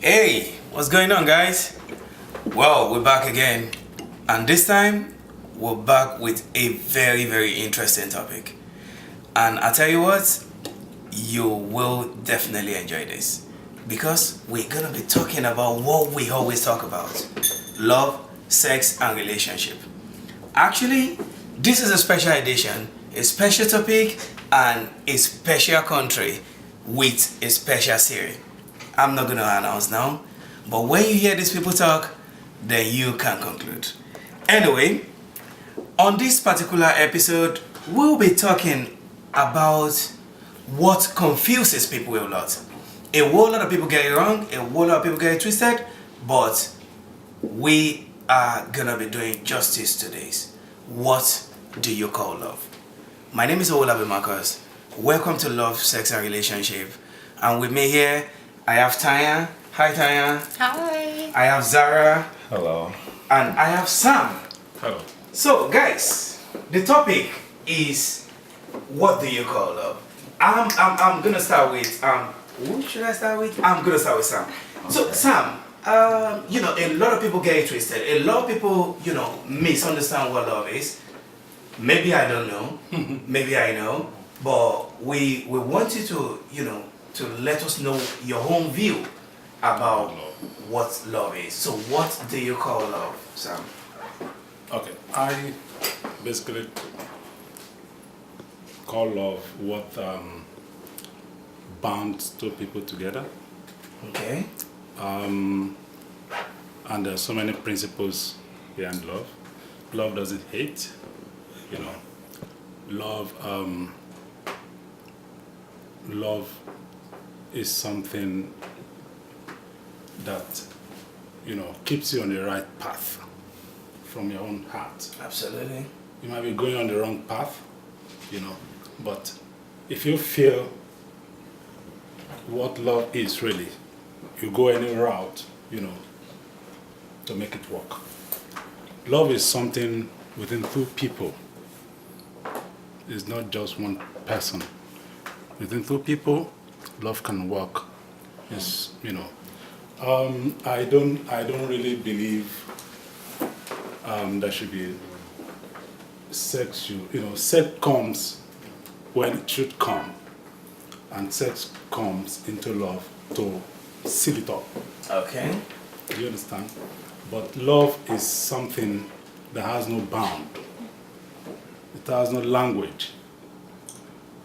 Hey, what's going on, guys? Well, we're back again, and this time we're back with a very, very interesting topic. And I tell you what, you will definitely enjoy this because we're gonna be talking about what we always talk about: love, sex, and relationship. Actually, this is a special edition, a special topic, and a special country with a special series. I'm not gonna announce now, but when you hear these people talk, then you can conclude. Anyway, on this particular episode, we'll be talking about what confuses people a lot. A whole lot of people get it wrong, a whole lot of people get it twisted, but we are gonna be doing justice to this. What do you call love? My name is Owolabi Marcus. Welcome to Love, Sex and Relationship. And with me here, I have Tanya. Hi, Tanya. Hi. I have Zara. Hello. And I have Sam. Hello. So, guys, the topic is what do you call love? I'm gonna start with who should I start with? I'm gonna start with Sam. Okay. So, Sam, a lot of people get it twisted. A lot of people, misunderstand what love is. Maybe I don't know. Maybe I know. But we want you to let us know your own view about what love is. So what do you call love, Sam? Okay, I basically call love what binds two people together. Okay. And there's so many principles behind love. Love doesn't hate, Love, love is something that keeps you on the right path from your own heart. Absolutely. You might be going on the wrong path, but if you feel what love is really, you go any route, to make it work. Love is something within two people. It's not just one person. Within two people, love can work. It's, I don't really believe there should be sex. Sex comes when it should come, and sex comes into love to seal it up. Okay. Do you understand? But love is something that has no bound. It has no language.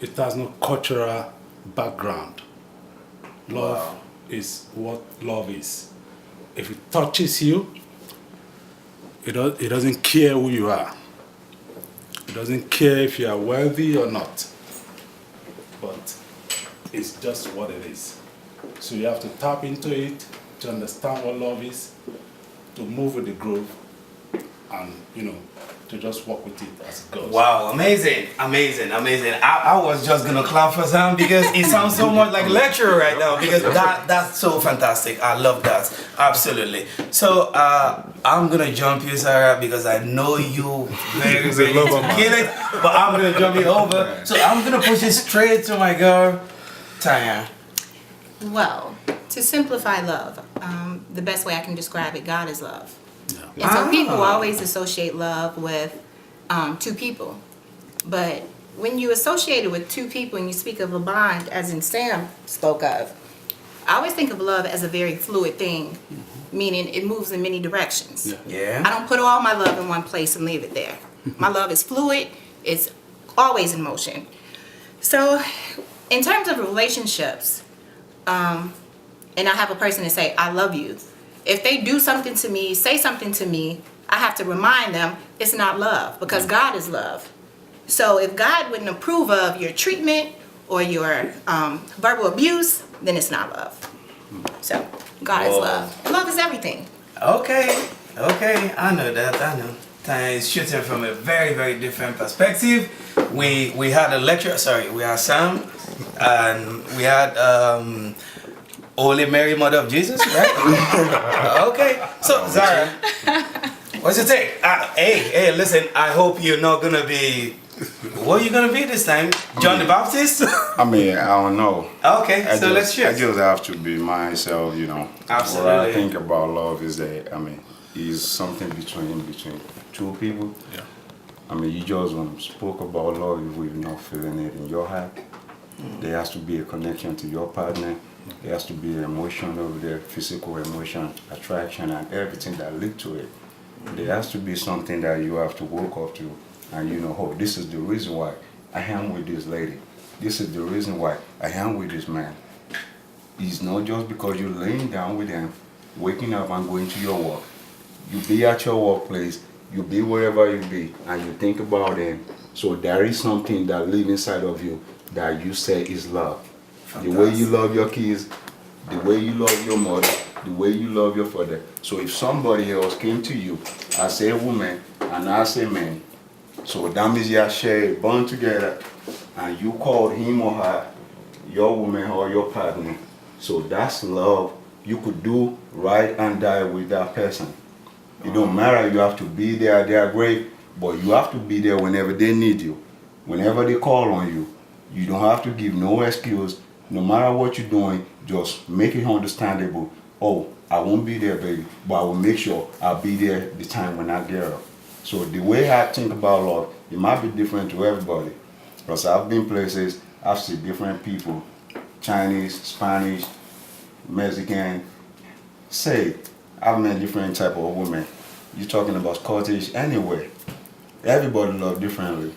It has no cultural background. Love is what love is. If it touches you, it doesn't care who you are. It doesn't care if you are wealthy or not. But it's just what it is. So you have to tap into it to understand what love is, to move with the groove, and to just walk with it as it goes. Wow, amazing. I was just gonna clap for Sam because it sounds so much like a lecturer right now because that's so fantastic. I love that. Absolutely. So I'm gonna jump you, Sarah, because I know you very ready to kill it, but I'm gonna jump you over. So I'm gonna push it straight to my girl, Tanya. Well, to simplify love, the best way I can describe it, God is love. Yeah. And so people always associate love with two people. But when you associate it with two people and you speak of a bond, as in Sam spoke of, I always think of love as a very fluid thing, meaning it moves in many directions. Yeah. I don't put all my love in one place and leave it there. My love is fluid. It's always in motion. So in terms of relationships, and I have a person to say, I love you. If they do something to me, say something to me, I have to remind them it's not love because God is love. So if God wouldn't approve of your treatment or your verbal abuse, then it's not love. So God is love. Love is everything. Okay, I know that, I know. Tanya is shooting from a very, very different perspective. We had a lecture, we had Sam, and we had Holy Mary, Mother of Jesus, right? Okay, so Zara, what's your take? Hey, listen, I hope you're not gonna be What are you gonna be this time? John the Baptist? I mean, I don't know. Okay, so let's I shift. just have to be myself, you know. Absolutely. What I think about love is that, I mean, is something between two people. Yeah. I mean, you just spoke about love if you're not feeling it in your heart. There has to be a connection to your partner. There has to be an emotion over there, physical emotion, attraction, and everything that lead to it. There has to be something that you have to work up to, and you know, oh, this is the reason why I am with this lady. This is the reason why I am with this man. It's not just because you're laying down with them, waking up and going to your work. You be at your workplace, you be wherever you be, and you think about them. So there is something that lives inside of you that you say is love. The way you love your kids, the way you love your mother, the way you love your father. So if somebody else came to you as a woman and as a man, so that means you share a bond together and you called him or her your woman or your partner. So that's love. You could do right and die with that person. It don't matter, you have to be there at their grave, but you have to be there whenever they need you. Whenever they call on you, you don't have to give no excuse. No matter what you're doing, just make it understandable. Oh, I won't be there, baby, but I will make sure I'll be there the time when I get up. So the way I think about love, it might be different to everybody. Because I've been places, I've seen different people, Chinese, Spanish, Mexican. Say, I've met different type of women. You're talking about Scottish, anyway. Everybody love differently.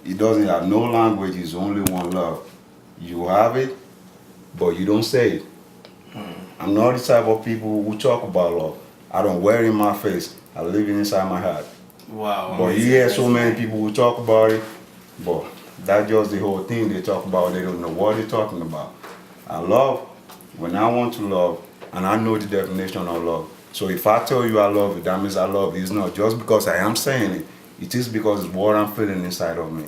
It doesn't have no language, it's only one love. You have it, but you don't say it. I'm not the type of people who talk about love. I don't wear it in my face. I live it inside my heart. Wow. But you hear so many people who talk about it, but that's just the whole thing they talk about. They don't know what they're talking about. I love when I want to love, and I know the definition of love. So if I tell you I love you, that means I love you. It's not just because I am saying it. It is because it's what I'm feeling inside of me.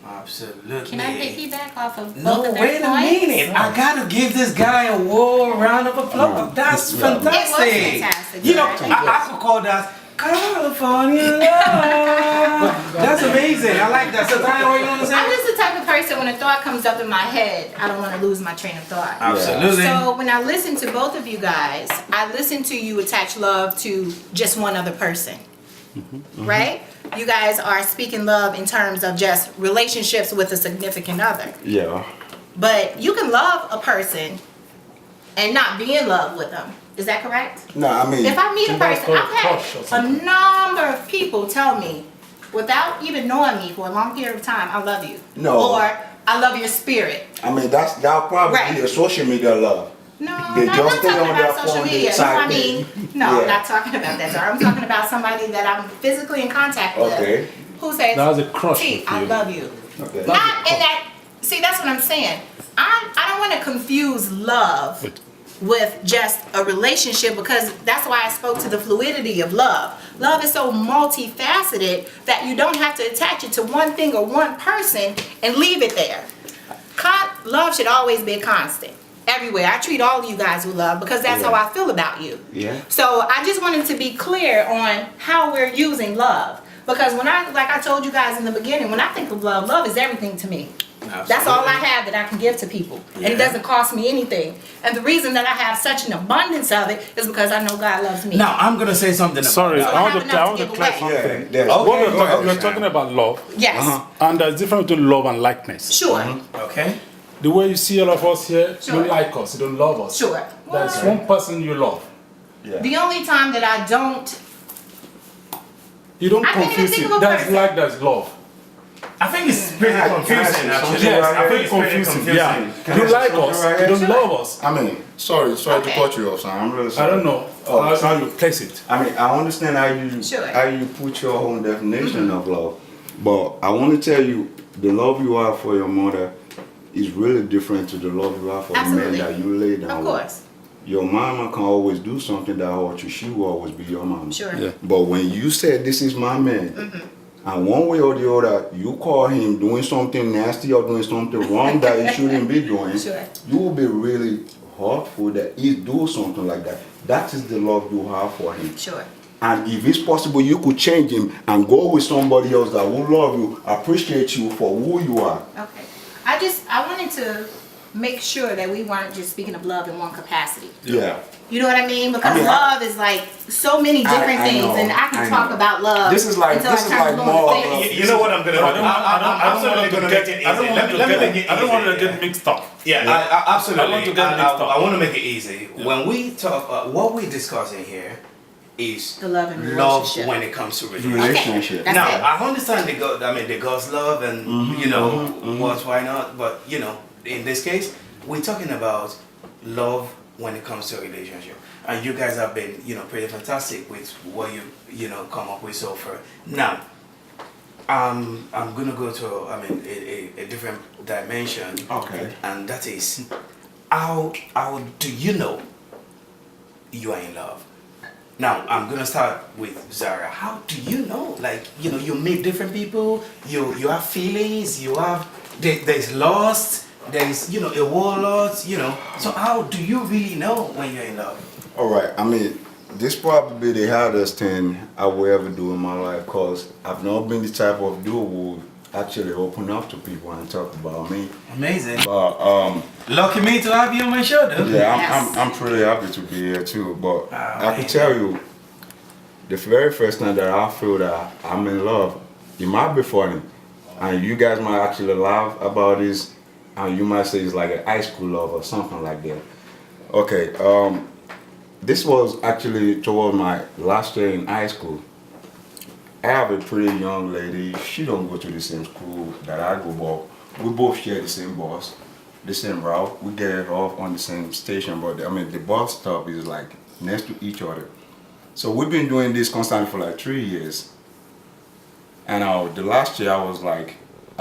Absolutely. Can I piggyback off of both No, of their wait a points? minute. I gotta give this guy a warm round of applause. That's fantastic. It was fantastic, You know, right? I could call that California love. That's amazing. I like that. So, Tanya, what you want to say? I'm just the type of person, when a thought comes up in my head, I don't want to lose my train of thought. Absolutely. So when I listen to both of you guys, I listen to you attach love to just one other person. Right? You guys are speaking love in terms of just relationships with a significant other. Yeah. But you can love a person and not be in love with them. Is that correct? No, I mean, If I meet a that's person, called I've had crush or a something. number of people tell me, without even knowing me for a long period of time, I love you. No. Or I love your spirit. I mean that'll probably Right. be a social media love. No, They I'm just not stay talking on their about social phone, they media. No, type I it. mean, no, Yeah. I'm not talking about that, sir. I'm talking about somebody that I'm physically in contact with. Okay. Who says, That's a crush T, with I you. love you. Okay. Not in that, see, that's what I'm saying. I don't want to confuse love with just a relationship, because that's why I spoke to the fluidity of love. Love is so multifaceted that you don't have to attach it to one thing or one person and leave it there. Love should always be constant. Everywhere. I treat all of you guys with love because that's how I feel about you. Yeah. So I just wanted to be clear on how we're using love. Because when like I told you guys in the beginning, when I think of love, love is everything to me. That's all I have that I can give to people. And it doesn't cost me anything. And the reason that I have such an abundance of it is because I know God loves me. Now, I'm going to say something about Sorry, that. I I have want enough to to give clear away. something. Yeah. Okay, We're talking about love, Yes. and there's difference between love and likeness. Sure. Okay. The way you see all of us here, Sure. you like us, you don't love us. Sure. There's Well, one person you love. the only time that I don't, You don't I can't even confuse think it. of a That's person. like there's love. I think it's pretty confusing, actually. Yes, I think it's pretty confusing. confusing. Yeah. You like us, you don't love us. I mean, sorry Okay. to cut you off, son. I'm really I sorry. don't know how you place it. I mean, I understand Sure. how you put your own definition of love, but I want to tell you, the love you have for your mother is really different to the love you have for Absolutely. the man that you lay down of with. course. Your mama can always do something that hurt you. She will always be your mama. Sure. Yeah. But when you say this is my man, and one way or the other, you call him doing something nasty or doing something wrong that he shouldn't be doing, Sure. you will be really hurtful that he do something like that. That is the love you have for him. Sure. And if it's possible, you could change him and go with somebody else that will love you, appreciate you for who you are. Okay. I wanted to make sure that we weren't just speaking of love in one capacity. Yeah. You know what I mean? Because love is like so many different I things, know, and I can talk know. about love. This is like more. You know what I'm gonna do? I'm absolutely gonna make it easy. I don't want to get mixed up. Yeah, absolutely. I want to get mixed up. I want to make it easy. When we talk, what we're discussing here is The love and love relationship. when it comes to Okay, relationship. that's Now, it. I understand the God's love and you know why not, but you know, in this case, we're talking about love when it comes to a relationship. And you guys have been, you know, pretty fantastic with what you know come up with so far. Now, I'm gonna go to a different dimension. Okay. And that is how do you know you are in love? Now I'm gonna start with Zara. How do you know? Like, you know, you meet different people, you have feelings, there's lust, there's, you know, a warlord, you know. So how do you really know when you're in love? All right. I mean, this probably the hardest thing I will ever do in my life, because I've not been the type of dude who actually open up to people and talk about me. Amazing. But Lucky me to have you on my shoulder. yeah, Yes. I'm pretty happy to be here too. But I man. can tell you, the very first time that I feel that I'm in love, it might be funny, and you guys might actually laugh about this, and you might say it's like an high school love or something like that. Okay. This was actually toward my last year in high school. I have a pretty young lady. She don't go to the same school that I go, but we both share the same bus, the same route. We get off on the same station, but I mean the bus stop is like next to each other. So we've been doing this constantly for like 3 years. And the last year I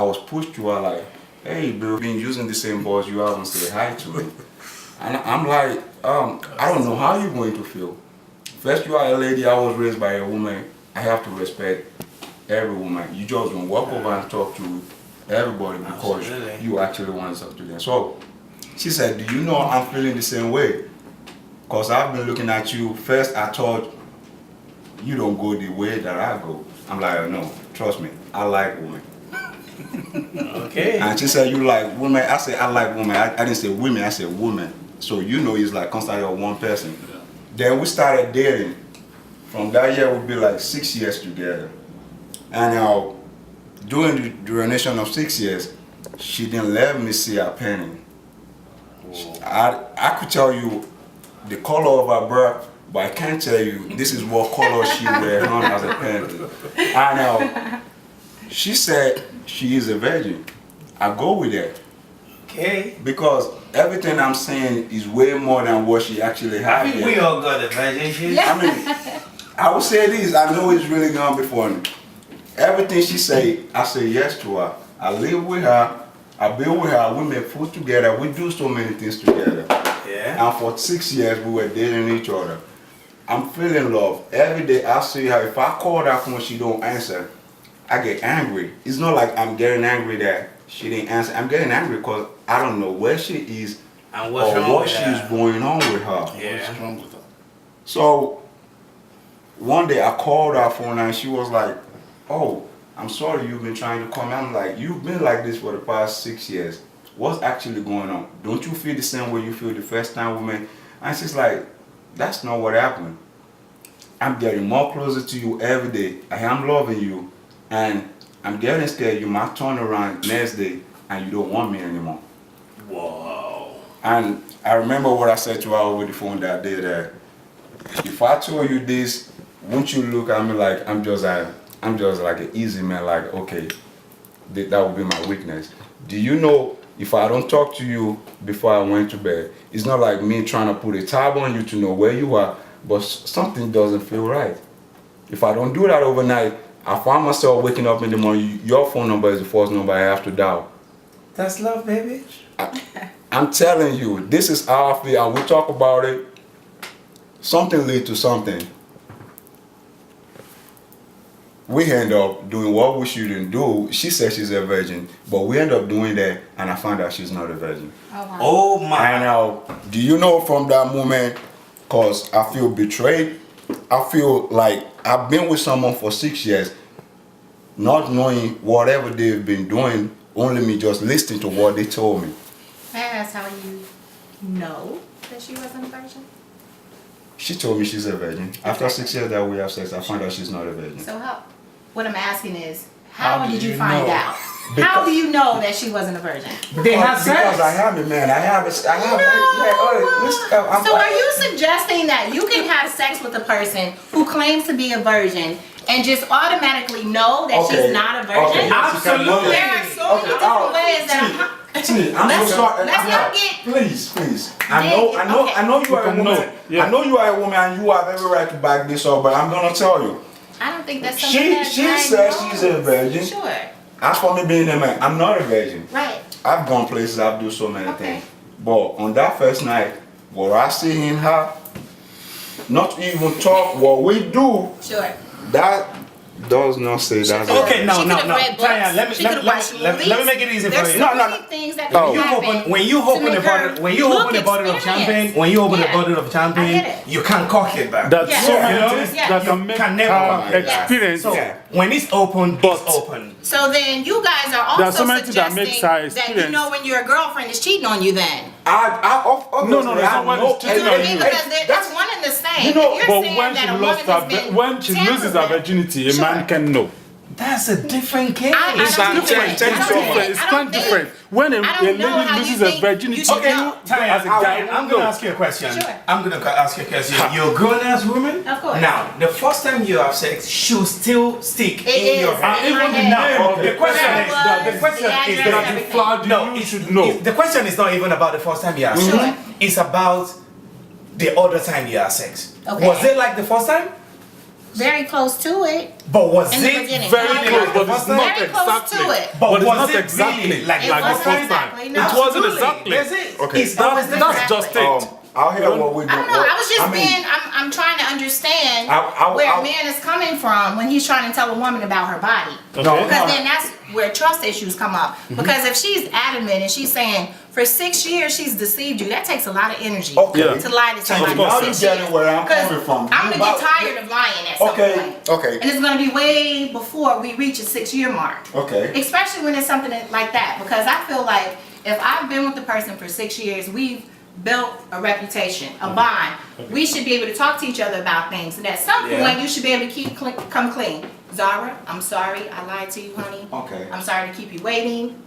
was pushed to her like, hey, we've been using the same bus. You haven't said hi to me. And I'm like, I don't know how you're going to feel. First, you are a lady. I was raised by a woman. I have to respect every woman. You just don't walk over and talk to everybody because Absolutely. you actually want to talk to them. So she said, do you know I'm feeling the same way? Because I've been looking at you. First, I thought you don't go the way that I go. I'm like, no, trust me. I like women. Okay. And she said, you like women? I said, I like women. I didn't say women, I said women. So you know it's like constantly on one person. Yeah. Then we started dating. From that year, we'd be like 6 years together. And during the duration of 6 years, she didn't let me see her penny. I could tell you the color of her breath, but I can't tell you this is what color she wears on as a penny. And she said she is a virgin. I go with that. Okay. Because everything I'm saying is way more than what she actually I has. think we all got a virgin. I mean, I will say this, I know it's really gonna be funny. Everything she say, I say yes to her. I live with her, I build with her, we make food together, we do so many things together. Yeah. And for 6 years we were dating each other. I'm feeling love. Every day I see her, if I call her phone she don't answer, I get angry. It's not like I'm getting angry that she didn't answer. I'm getting angry because I don't know where she is And what's or wrong what with she's her? going on with her. Yeah. What's wrong with her? So one day I called her phone and she was like, oh, I'm sorry you've been trying to call me. I'm like, you've been like this for the past 6 years. What's actually going on? Don't you feel the same way you feel the first time with me? And she's like, that's not what happened. I'm getting more closer to you every day. I am loving you. And I'm getting scared you might turn around next day and you don't want me anymore. Whoa. And I remember what I said to her over the phone that day, that if I told you this, wouldn't you look at me like I'm just like an easy man, like, okay, that would be my weakness. Do you know if I don't talk to you before I went to bed, it's not like me trying to put a tab on you to know where you are, but something doesn't feel right. If I don't do that overnight, I find myself waking up in the morning, your phone number is the first number I have to dial. That's love, baby. I'm telling you, this is how I feel, and we talk about it. Something leads to something. We end up doing what we shouldn't do. She says she's a virgin, but we end up doing that, and I found out she's not a virgin. Oh, wow. Oh my. And do you know from that moment, because I feel betrayed, I feel like I've been with someone for 6 years, not knowing whatever they've been doing, only me just listening to what they told me. May I ask how you know that she wasn't a virgin? She told me she's a virgin. After 6 years that we have sex, I found out she's not a virgin. So what I'm asking is, how How did do you you find know? out? How do you know that she wasn't a virgin? They have sex. Because I have it, man. I have it. So are you suggesting that you can have sex with a person who claims to be a virgin and just automatically know that Okay. she's not a virgin? Okay. Absolutely. There are so many different ways that I'm so sorry. let's not get Please. Okay. I know you are a You can woman. know. Yeah. I know you are a woman and you have every right to back this up, but I'm gonna tell you. I don't think that's something She that says man she's a knows. virgin. Sure. As for me being a man, I'm not a virgin. Right. I've gone places, I've done so many Okay. things. But on that first night, what I see in her, not even talk, what we do, Sure. that does not say that's Okay, no, She no, could've no. read books. Tanya, let me She let could've me watched let movies. me make it easy for There's you. so No, no, many no. things that Oh. can happen When you to open make a bottle, her when you look open a bottle of experienced. champagne, when you open a Yeah. bottle of I get champagne, it. you can cork it back. There's so Yeah. many You know? things Yeah. that You can make can never her cork it back. experience. So Yeah. when it's open, But- it's open. So then you guys are There's so also many things that makes suggesting her that you experience. know when your girlfriend is cheating on you then. No, no, that's not what it's That's cheating what I on mean, you. because that's one and the same. You know, If you're but saying when that she a lost woman has been when she loses her tampered with- virginity, a Sure. man can know. That's a different case. I It's don't different. think- It's I don't different. think- It's I don't quite think- different. When a I don't lady know how you loses her think virginity, you should Okay, know. Tanya, as a guy, I'm no. gonna ask you a question. Sure. I'm gonna ask you a question. You're a grown-ass woman. Of course. Now, the first time you have sex should still stick It in your is. head. In my even the head. name of The question Where is, I the was, question the is address, that everything. flood no, you it's, should know. the question is not even about the first time you have sex. Sure. It's about the other time you have sex. Okay. Was it like the first time? Very close to it. But was In the it beginning. Very Like close, the but first it's time? not Very close exactly. to it. But But it's was not it exactly really like It the like the first wasn't first time? time. exactly, no. It wasn't Absolutely. exactly. That's it. Okay. It's always That's different. just it. I'll hear what we do. I don't know. I was just I mean, I'm trying to understand I- where a man is coming from when he's trying to tell a woman about her body. Okay. Because then that's where trust issues come up. Because if she's adamant and she's saying for 6 years she's deceived you, that takes a lot of energy Okay. Yeah. to lie to somebody. Of course. for Now you 6 get years. it where I'm 'Cause coming from. I'm You gonna get about- tired of lying at some Okay, point. okay. And it's gonna be way before we reach a 6-year mark. Okay. Especially when it's something like that. Because I feel like if I've been with the person for 6 years, we've built a reputation, a bond. We should be able to talk to each other about things. And at some Yeah. point, you should be able to come clean. Zara, I'm sorry I lied to you, honey. Okay. I'm sorry to keep you waiting.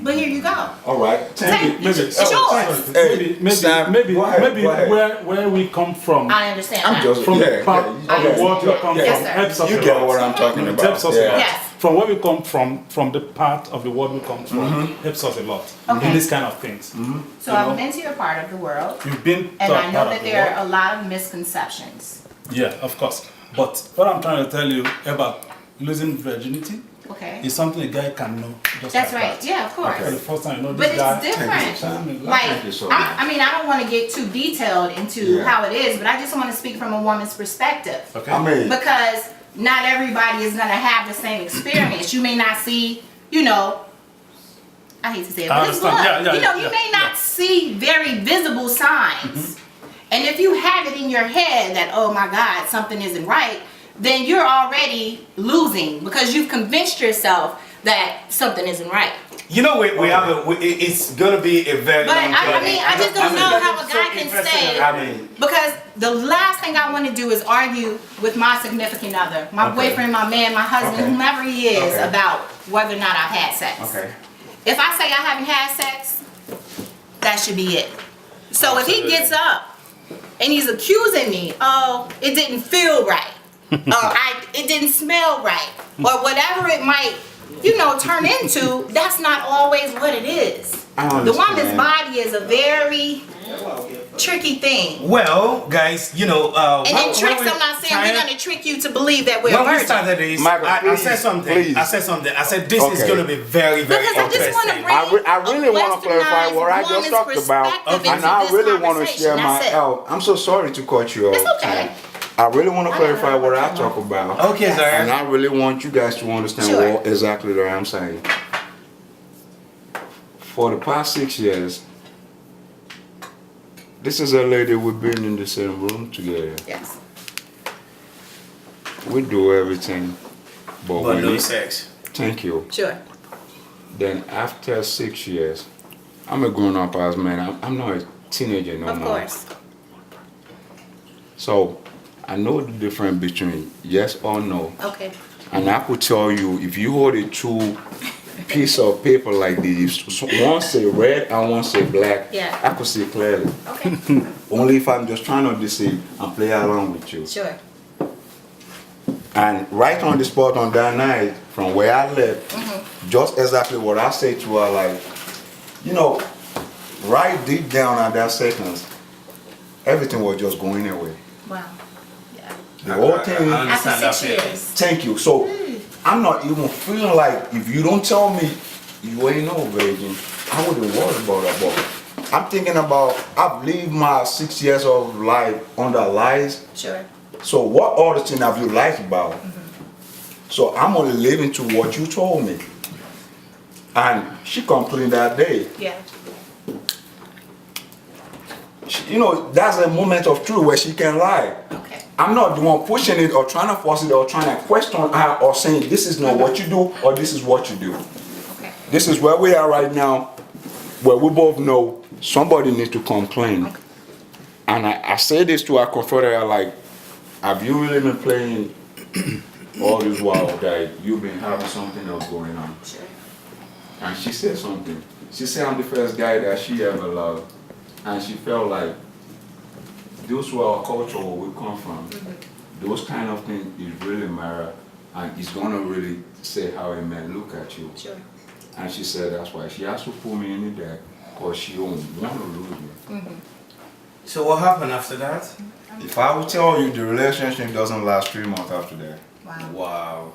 But here you go. All right. Take- Maybe it's yours. Hey, Sam, go ahead. where we come from, I understand I'm that. just from yeah, the part yeah, of the world we come Yes, from sir. helps us You a get lot. what I'm talking It about. helps us a lot. Yes. From where we come from the part of the world we come from, helps us a lot Okay. in these kind of things. So I've been to your part of the world. You've been And to a I know part that of the there world. are a lot of misconceptions. Yeah, of course. But what I'm trying to tell you about losing virginity Okay? is something a guy can know just That's like right. that. Yeah, of course. For the first time you know But this guy. it's different. Sam. Like, Thank you so much. I mean, I don't want to get too detailed into Yeah. how it is, but I just want to speak from a woman's perspective. Okay. I mean, Because not everybody is going to have the same experience. You may not see, you know, I hate to say it, I but it's blood. understand. Yeah, you know, yeah, you may not see very visible signs. And if you have it in your head that, oh my God, something isn't right, then you're already losing because you've convinced yourself that something isn't right. You know, we have it's gonna be a very But long I journey. mean, I just don't know how a so guy can interesting. say, I mean, because the last thing I want to do is argue with my significant other, my Okay. boyfriend, my man, my husband, Okay. whomever he is, Okay. about whether or not I've had sex. okay. If I say I haven't had sex, that should be it. So if he gets up and he's accusing me, oh, it didn't feel right, or it didn't smell right, or whatever it might, you know, turn into, that's not always what it is. I The woman's understand. body is a very tricky thing. well, guys, you know, And then tricks, I'm not saying we're gonna trick you to believe that we're when we virgin. started this, Michael, I please, said something. please. I said something. I said this is Okay. gonna be very, very Because I just want to interesting. bring I really a want to clarify what I westernized just talked woman's about, perspective and into I this really want to conversation. share my That's it. out. I'm so sorry to cut you off. It's okay. I really want to I clarify know what I what talk you're about. Okay, Yes. sir. And I really want you guys to understand Sure. what exactly that I'm saying. For the past 6 years, this is a lady we've been in the same room together. Yes. we do everything, but But we no need. sex. Thank you. Sure. Then after 6 years, I'm a grown-up ass man. I'm not a teenager no Of more. course. So I know the difference between yes or no. Okay. And I could tell you, if you hold a two piece of paper like this, one say red and one say black, Yeah. I could see clearly. Okay. Only if I'm just trying to deceive and play along with you. Sure. And right on the spot on that night, from where I left, just exactly what I said to her, like, you know, right deep down at that second, everything was just going away. Wow. Yeah. The whole thing. I understand After 6 that feeling. years. Thank you. So I'm not even feeling like if you don't tell me you ain't no virgin, I wouldn't worry about that. But I'm thinking about I've lived my 6 years of life under lies. Sure. So what other thing have you lied about? So I'm only living to what you told me. And she complained that day. Yeah. You know, that's a moment of truth where she can lie. Okay. I'm not the one pushing it or trying to force it or trying to question her or saying this is not what you do or this is what you do. Okay. This is where we are right now, where we both know somebody needs to complain. Okay. And I say this to our confederate, like, have you really been playing all this while that you've been having something else going on? Sure. And she said something. She said I'm the first guy that she ever loved. And she felt like those were our culture where we come from. Those kind of things is really matter and it's gonna really say how a man look at you. Sure. And she said that's why she has to put me in the deck because she don't want to lose me. So what happened after that? If I would tell you the relationship doesn't last 3 months after that. Wow. Wow.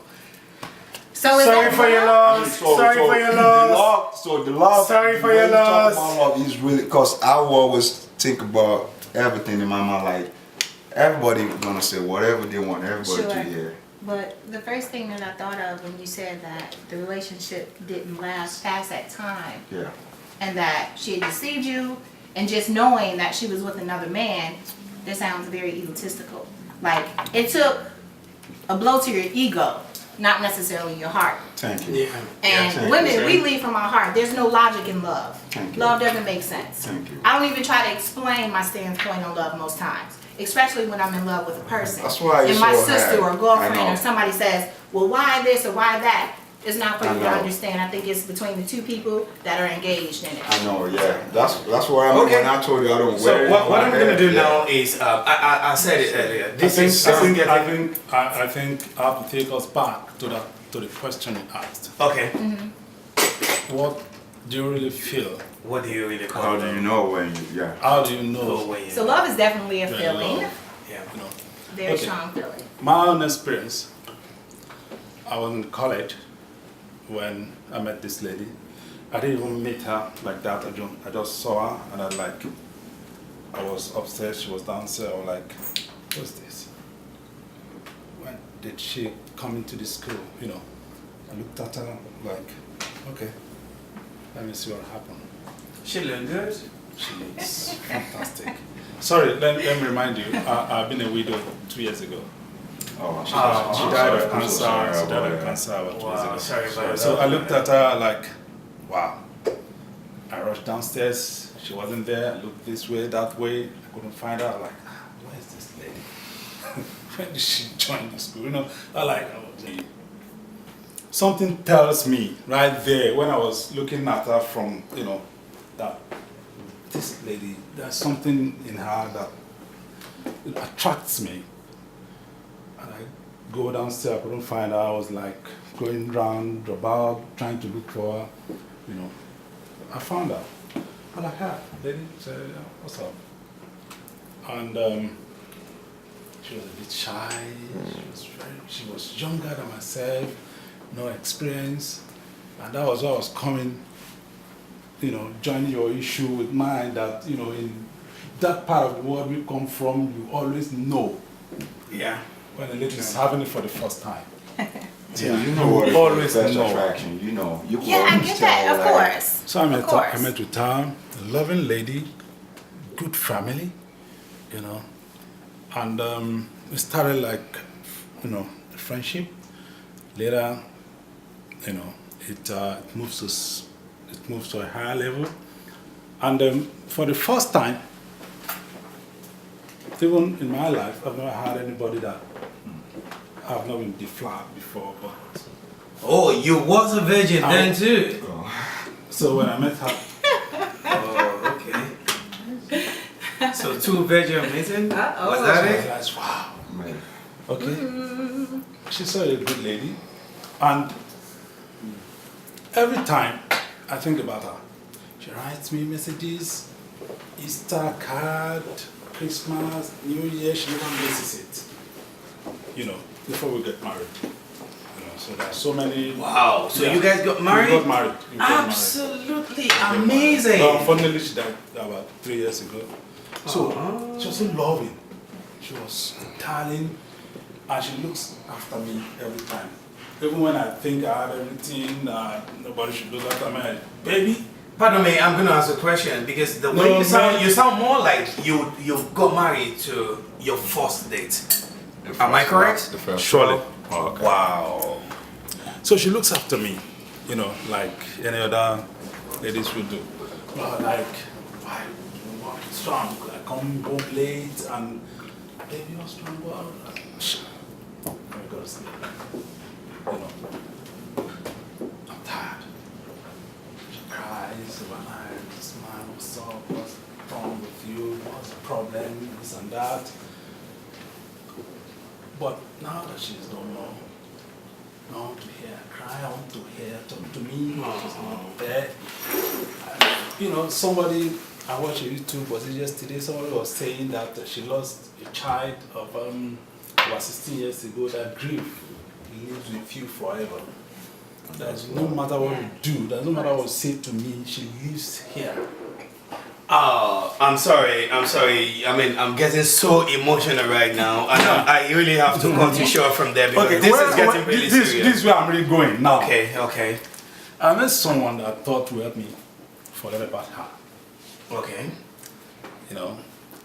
So is Sorry that for your love? loss. Sorry for your loss. The love. Sorry for when your you talk loss. about love is really because I will always think about everything in my mind. Like everybody gonna say whatever they want everybody Sure. to hear. But the first thing that I thought of when you said that the relationship didn't last past that time Yeah. and that she had deceived you and just knowing that she was with another man, that sounds very egotistical. Like it took a blow to your ego, not necessarily your heart. Thank you. Yeah. And thank women, you. we lead from our heart. There's no logic in love. Thank you. Love doesn't make sense. Thank you. I don't even try to explain my standpoint on love most times, especially when I'm in love with a person. That's why you're and my so sister hard. or girlfriend I know. or somebody says, well, why this or why that? It's not for I you to know. understand. I think it's between the two people that are engaged in it. I know. Yeah. That's where I'm. Okay. When I told you I don't So wear it what on my I'm gonna head, do yeah. now is I said it earlier. This is I getting think I have to take us back to the question you asked. okay. What do you really feel? What do you really call How do you know when you? Yeah. How do you Oh, know? when you So love is definitely a you're in feeling, love? yeah. You know, very Okay. strong feeling. my own experience. I was in college when I met this lady. I didn't even meet her like that. I just saw her and I was upstairs. She was downstairs. I was like, what's this? When did she come into the school? You know, I looked at her like, okay, let me see what happened. She look good. She looks fantastic. Sorry, let me remind you, I've been a widow 2 years ago. Oh, She died of I'm so cancer. sorry She died about of that. cancer about 2 years Wow, ago. sorry about So that. I looked at her like, wow. I rushed downstairs. She wasn't there. I looked this way, that way. I couldn't find her. Like, where is this lady? When did she join the school? You know, I like, oh, gee. Something tells me right there when I was looking at her from, you know, that this lady, there's something in her that it attracts me. And I go downstairs, I couldn't find her. I was like going round about, trying to look for her, you know. I found her. I'm like, hi, lady, said, what's up? And she was a bit shy. She was younger than myself, no experience. And that was why I was coming, you know, joining your issue with mine that, you know, in that part of the world we come from, you always know Yeah. when a lady is having it for the first time. Yeah, you know what always first know. attraction. You know. You can Yeah, I always get tell that, of that. course. So Of course. I met with her, a loving lady, good family, you know, and we started like, you know, friendship. Later, it moves to a higher level. And for the first time, even in my life, I've never had anybody that I've not been deflowered before. But Oh, you was a virgin then too. so when I met her, Oh, okay. So 2 virgin meeting? Was I that it? realized, wow, Man. okay. She's such a good lady. And every time I think about her, she writes me messages, Easter card, Christmas, New Year, she never misses it. Before we get married. So there are so many. Wow. So you guys got married? We got married. Absolutely amazing. Unfortunately, she died about 3 years ago. So she was so loving. She was darling, and she looks after me every time. Even when I think I have everything, nobody should look after me. Baby. Pardon me, I'm going to ask a question because the way you sound more like you got married to your first date. Am I correct? The first Surely. one. Oh, okay. Wow. So she looks after me, like any other ladies would do. Like, why you work strong? I come home late and baby, you're strong. Well, I gotta sleep. I'm tired. She cries overnight. Smile, what's up? What's wrong with you? What's the problem? This and that. But now that she's no more, I want to hear her cry, I want to hear her talk to me. She's not there. Somebody, I watched a YouTube, was it yesterday? Somebody was saying that she lost a child of about 16 years ago. That grief lives with you forever. There's no matter what you do, there's no matter what you say to me, she lives here. I'm sorry. I mean, I'm getting so emotional right now, and I really have to cut you short from there because this is getting really serious. This is where I'm really going now. Okay. I met someone that thought would help me forget about her. Okay.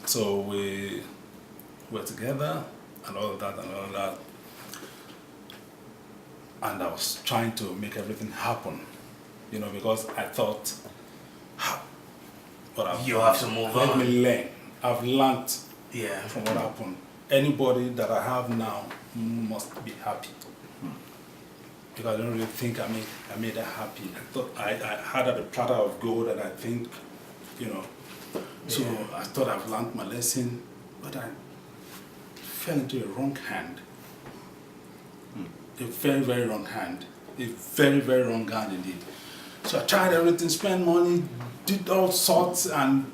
So we were together and all of that. And I was trying to make everything happen, because I thought, but You have to move let on. me learn. I've learned Yeah. from what happened. Anybody that I have now must be happy. Because I don't really think I made her happy. I thought I had a platter of gold, and I think, So I thought I've learned my lesson, but I fell into a wrong hand. A very, very wrong hand. A very, very wrong hand indeed. So I tried everything, spent money, did all sorts, and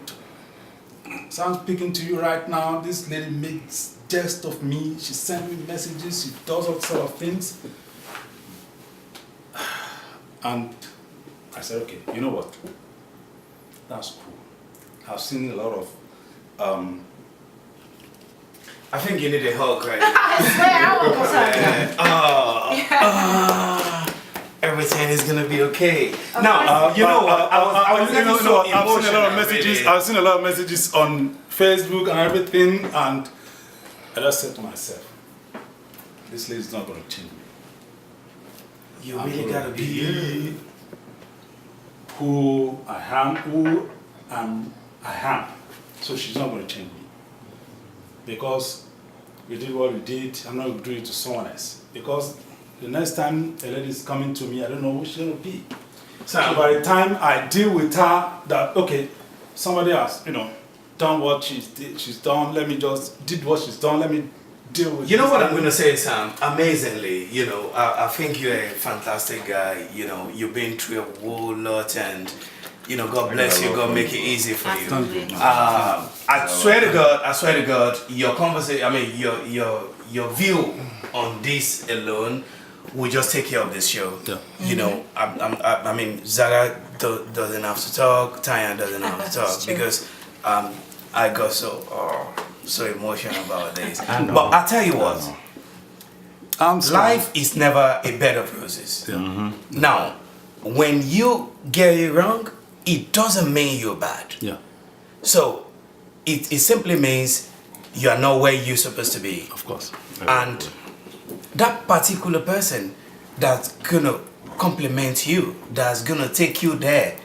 so I'm speaking to you right now. This lady makes jest of me. She sends me messages. She does all sort of things. And I said, okay, you know what? That's cool. I've seen a lot of I think you need a hug right now. Everything is gonna be okay. Now, you know what? I was getting so emotional. I've seen a lot of messages on Facebook and everything, and I just said to myself, this lady's not going to change me. You really gotta be you. Who I am. So she's not going to change me. Because we did what we did, I'm not going to do it to someone else. Because the next time a lady is coming to me, I don't know who she's going to be. So by the time I deal with her, that, okay, somebody else, done what she's done, did what she's done, let me deal with You know this. what I'm going to say, Sam? Amazingly, I think you're a fantastic guy. You've been through a whole lot, and God bless you. God make it easy for you. I swear to God, your conversation. I mean, your view on this alone will just take care of this show. Yeah. I mean, Zara doesn't have to talk. Tanya doesn't have to talk because I got so emotional about this. But I tell you what, life is never a bed of roses. Yeah. Mm-hmm. Now, when you get it wrong, it doesn't mean you're bad. Yeah. So it simply means you are not where you're supposed to be. Of course. And that particular person that's gonna compliment you, that's gonna take you there,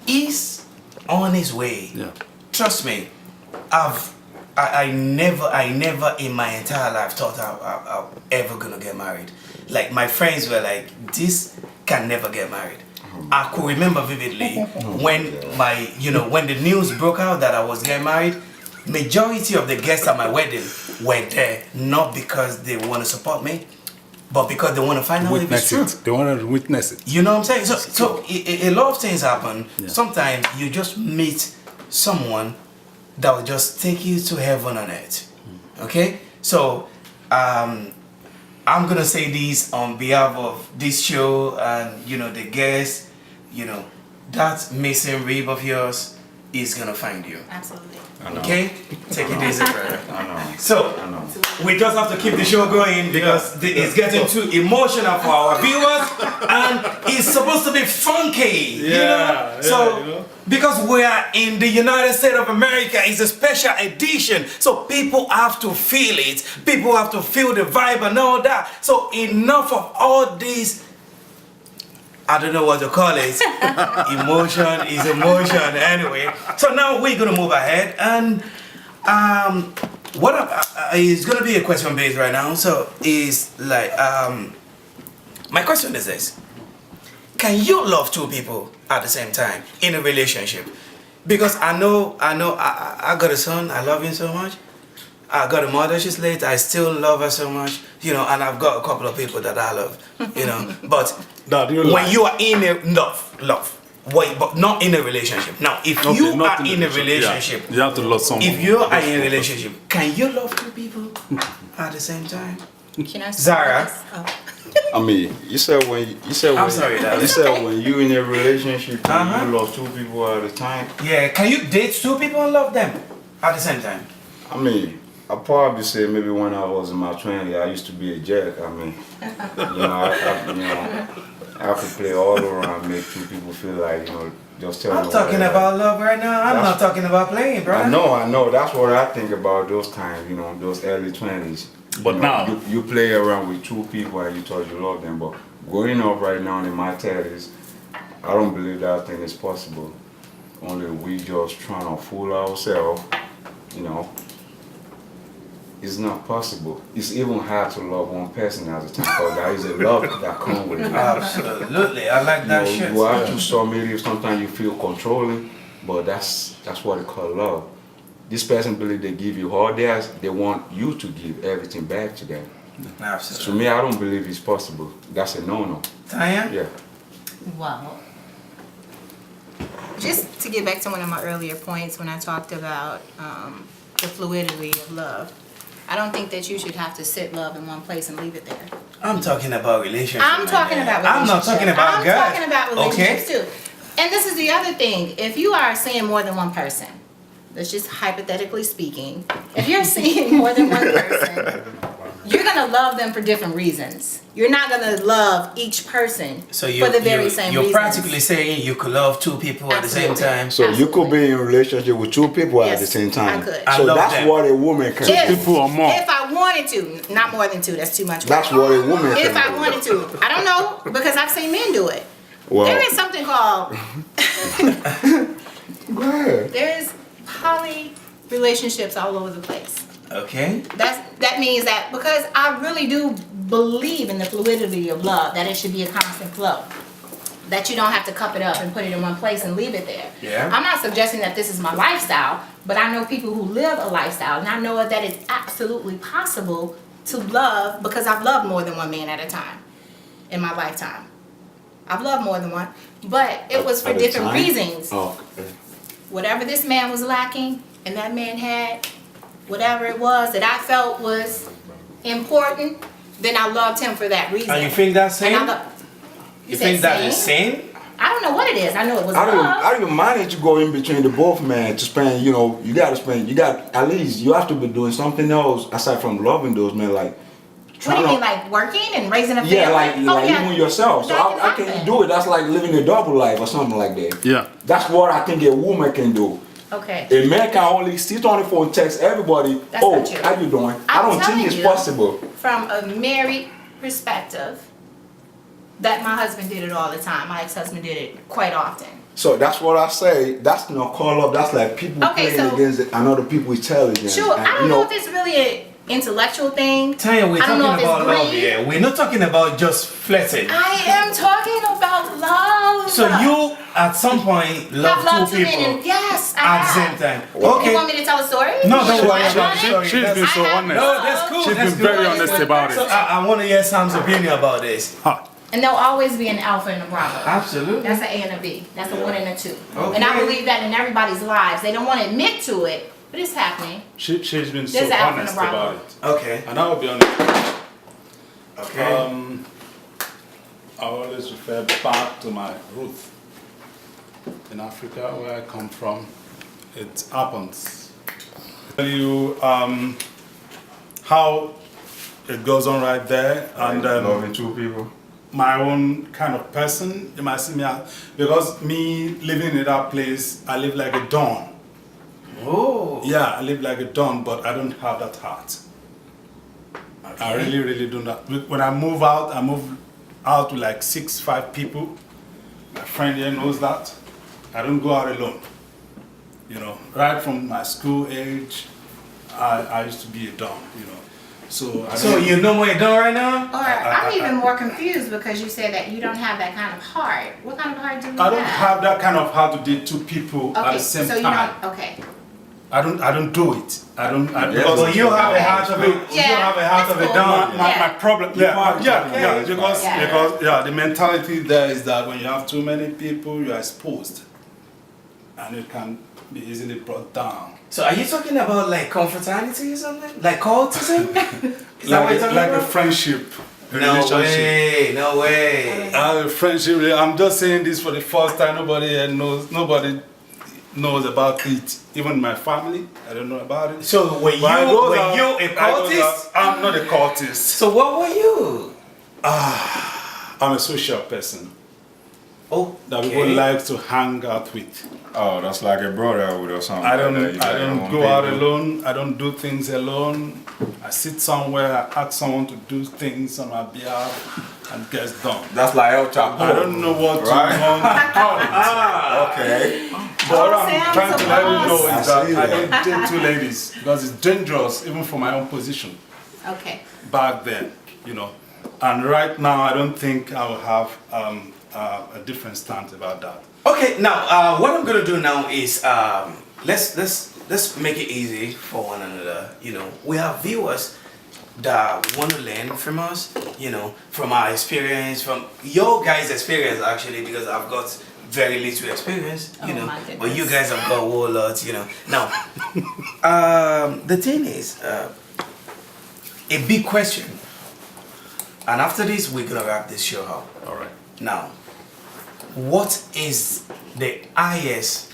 is on his way. Yeah. Trust me, I never in my entire life thought I'm ever gonna get married. Like my friends were like, this can never get married. I could remember vividly when when the news broke out that I was getting married, majority of the guests at my wedding were there not because they want to support me, but because they want to find out if it's true. They want to witness it. You know what I'm saying? So a lot of things happen. Yeah. Sometimes you just meet someone that will just take you to heaven on earth. Okay? So I'm gonna say this on behalf of this show and the guests, that missing rib of yours is gonna find you. Absolutely. Okay? Take it easy, brother. I know. So, we just have to keep the show going because it's getting too emotional for our viewers and it's supposed to be funky, because we are in the United States of America, it's a special edition, so people have to feel it, people have to feel the vibe and all that. So enough of all this, I don't know what to call it. Emotion is emotion anyway. So now we're gonna move ahead and it's gonna be a question based right now. So is like my question is this: can you love two people at the same time in a relationship? Because I know I got a son, I love him so much. I got a mother, she's late, I still love her so much, and I've got a couple of people that I love, but when you are in a love, wait, but not in a relationship. Now, if you are in a relationship, you have to love someone. If you are in a relationship, can you love two people at the same time? Can I Zara? I mean, you said when I'm sorry, darling. you said when you in a relationship, you love two people at a time. Yeah, can you date two people and love them at the same time? I mean, I probably say maybe when I was in my 20s, I used to be a jerk. I mean, I could play all around, make two people feel like, just tell them. I'm talking about love right now. I'm not talking about playing, bro. I know. That's what I think about those times, those early 20s. But now you play around with two people and you thought you love them. But growing up right now in my 30s, I don't believe that thing is possible. Only we just trying to fool ourselves, It's not possible. It's even hard to love one person at a time because there is a love that comes with it. Absolutely, I like that shit. You have to submit. Sometimes you feel controlling, but that's what they call love. This person believe they give you all theirs. They want you to give everything back to them. Absolutely. To me, I don't believe it's possible. That's a no-no. Tanya? Yeah. Wow. Just to get back to one of my earlier points when I talked about the fluidity of love, I don't think that you should have to sit love in one place and leave it there. I'm talking about relationships. I'm talking about relationships. I'm not talking about guys. I'm talking about relationships too. And this is the other thing. If you are seeing more than one person, that's just hypothetically speaking, if you're seeing more than one person, you're going to love them for different reasons. You're not going to love each person for the very same reasons. You're practically saying you could love two people at the same time. So you could be in a relationship with two people at the same time. I could. So that's what a woman can do. people or more. If I wanted to, not more than two, that's too much. That's what a woman can do. If I wanted to. I don't know, because I've seen men do it. Well, There is something called, go ahead. there is poly relationships all over the place. Okay. That means that because I really do believe in the fluidity of love, that it should be a constant flow. That you don't have to cup it up and put it in one place and leave it there. Yeah. I'm not suggesting that this is my lifestyle, but I know people who live a lifestyle, and I know that it's absolutely possible to love, because I've loved more than one man at a time in my lifetime. I've loved more than one, but it was for At a different time? reasons. Oh, okay. Whatever this man was lacking and that man had, whatever it was that I felt was important, then I loved him for that reason. And you think that's And I same? You think that is same? I don't know what it is. I know it was How love. do you manage to go in between the both, man, to spend, you got at least, you have to be doing something else aside from loving those men, like, What do you mean, like working and raising a family? yeah, like even yourself. So That how can you do it? That's like living a double life or something like that. Yeah. That's what I think a woman can do. Okay. A man can only sit on the phone, text everybody, That's oh, not true. how you doing? I I'm don't think telling it's you. possible. From a married perspective that my husband did it all the time. My ex-husband did it quite often. So that's what I say. That's not call up. That's like people Okay, playing so- against another people's intelligence. Sure, And, I don't know if it's really an intellectual thing. Tanya, we're I don't talking know if it's about love greed. here. We're not talking about just flirting. I am talking about love. So you, at some point, I've love loved two too people many. Yes, I at have. the same time. You Okay. want me to tell a story? No, You don't want worry to about hear it. it? She's been so I have honest. No, that's cool. She's That's been very good. honest about it. So I want to hear Sam's opinion about this. Huh. And there'll always be an alpha and a bravo. Absolutely. That's an A and a B. That's a 1 and a 2. Okay. And I believe that in everybody's lives. They don't want to admit to it, but it's happening. She's been There's so an alpha honest and a bravo. about it. Okay. And I will be honest. Okay. I always refer back to my roots. In Africa, where I come from, it happens. Tell you how it goes on right there, and Loving two people. my own kind of person. You might see me out because me living in that place, I live like a don. Oh. Yeah, I live like a don, but I don't have that heart. I really, really do not. When I move out with like 5 people. My friend here knows that. I don't go out alone. You know, right from my school age, I used to be a don. You know, so I So don't- you know what you're doing right now? Or I'm even more confused because you said that you don't have that kind of heart. What kind of heart do you I don't have that kind of heart to date 2 people at Okay, the same so you time. don't. Okay. I don't do it. I don't. Because But you have a heart of a, you Yeah, have a heart that's of a cool. don. my problem, Okay. because the mentality there is that when you have too many people, you are exposed, and it can be easily brought down. So are you talking about like confraternity or something? Like cultism? Is that what you're talking Like a about? friendship, a No relationship. way, no way. A friendship. I'm just saying this for the first time. Nobody knows about it. Even my family, I don't know about it. So were you, When I go were out, you a I go cultist? out, I'm not a cultist. So what were you? I'm a social person Oh, that people like to hang out with. Oh, that's like a brotherhood or something. I don't. like that. You I got your don't own go out people. alone. I don't do things alone. I sit somewhere. I ask someone to do things on my behalf, and gets done. That's like El Chapo. I don't know what Right. to call it. Okay. But what I'm Sam's trying to a let you know boss. is that I see I that. don't date 2 ladies because it's dangerous, even for my own position Okay. back then, you know. And right now, I don't think I will have a different stance about that. Okay, now what I'm gonna do now is let's make it easy for one another. You know, we have viewers that want to learn from us. You know, from our experience, from your guys' experience actually, because I've got very little experience. You Oh, know, my but goodness. you guys have got a whole lot. You know, now the thing is a big question, and after this we're gonna wrap this show up. All right. Now, what is the highest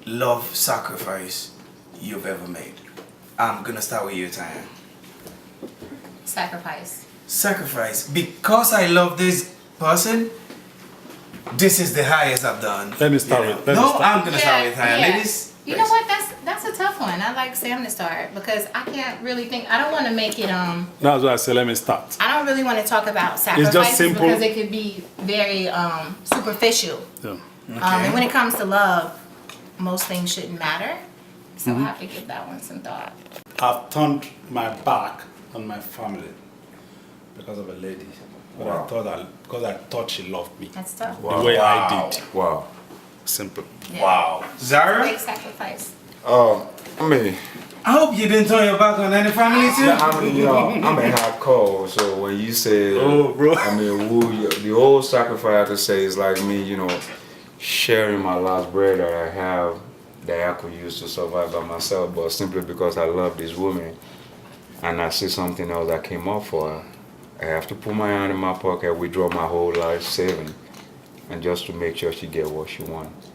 love sacrifice you've ever made? I'm gonna start with you, Tanya. Sacrifice. Sacrifice. Because I love this person, this is the highest I've done. Let me start You know? with- let me No, start. I'm gonna start with Tanya. yeah. Ladies, You know what? That's a tough one. I like Sam to start because I can't really think. I don't want to make it That's why I say let me start. I don't really want to talk about just sacrifices simple. because it could be very superficial. Yeah. And when it comes to love, most things shouldn't matter. So Mm-hmm. I have to give that one some thought. I've turned my back on my family because of a lady. But Wow. because I thought she loved me. That's tough. The way I did. Wow. Simple. Yeah. wow. Zara, Big sacrifice. I mean, I hope you didn't turn your back on any family too. I mean, you know, I'm a hardcore, so when you say, Oh, bro. I mean, the old sacrifice I have to say is like me, you know, sharing my last bread that I have that I could use to survive by myself, but simply because I love this woman and I see something else that came up for her, I have to put my hand in my pocket, withdraw my whole life saving, and just to make sure she get what she wants.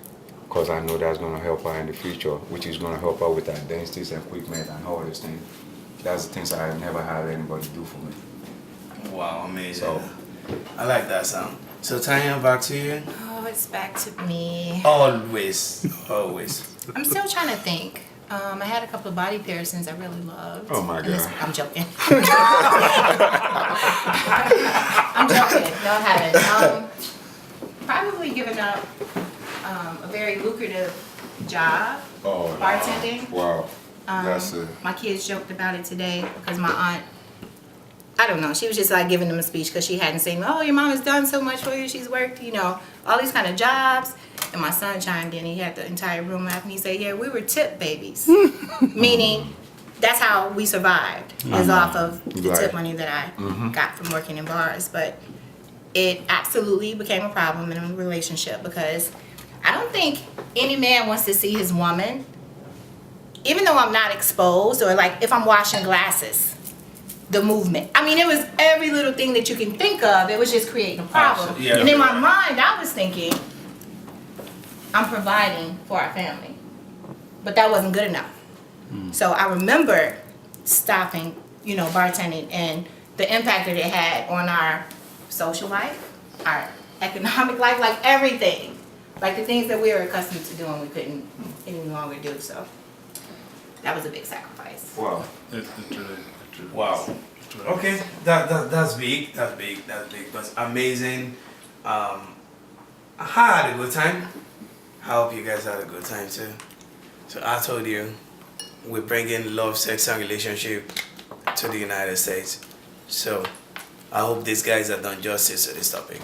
Because I know that's going to help her in the future, which is going to help her with identities, equipment, and all these things. That's the things I never had anybody do for me. Wow, amazing. So- I like that sound. So Tanya, back to you. Oh, it's back to me. Always, always. I'm still trying to think. I had a couple of body piercings I really loved. Oh my And this- God. I'm joking. I'm joking. No, I haven't. Probably given up a very lucrative job, Oh, bartending. wow. That's it. My kids joked about it today because my aunt, I don't know, she was just like giving them a speech because she hadn't seen, oh, your mom has done so much for you. She's worked, you know, all these kind of jobs. And my son chimed in. He had the entire room laughing. He said, yeah, we were tip babies. Meaning that's how we survived, is off of the Right. tip money that I got from working in bars. But it absolutely became a problem in a relationship because I don't think any man wants to see his woman, even though I'm not exposed, or like if I'm washing glasses, the movement. I mean, it was every little thing that you can think of. It was just creating a problem. Absolutely. Yeah. And in my mind, I was thinking, I'm providing for our family. But that wasn't good enough. So I remember stopping, you know, bartending and the impact that it had on our social life, our economic life, like everything. Like the things that we were accustomed to doing, we couldn't any longer do. So that was a big sacrifice. Wow. It really Wow. Okay, that's big. That's big. That's big. That's amazing. I had a good time. I hope you guys had a good time too. So I told you, we're bringing love, sex, and relationship to the United States. So I hope these guys have done justice to this topic.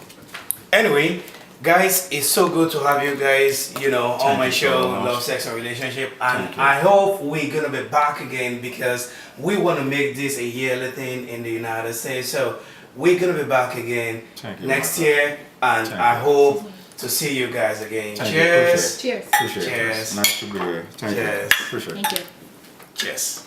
Anyway, guys, it's so good to have you guys, you know, on my you show, so much. Love, Sex, and Relationship. And Thank you. I hope we're gonna be back again because we want to make this a yearly thing in the United States. So we're gonna be back again Thank you, next my year, and Thank I you. hope to see you guys again. Thank you, Cheers. Cheers. Appreciate Cheers. it. Nice to be here. Thank Cheers. you. Appreciate it. Thank you. Cheers.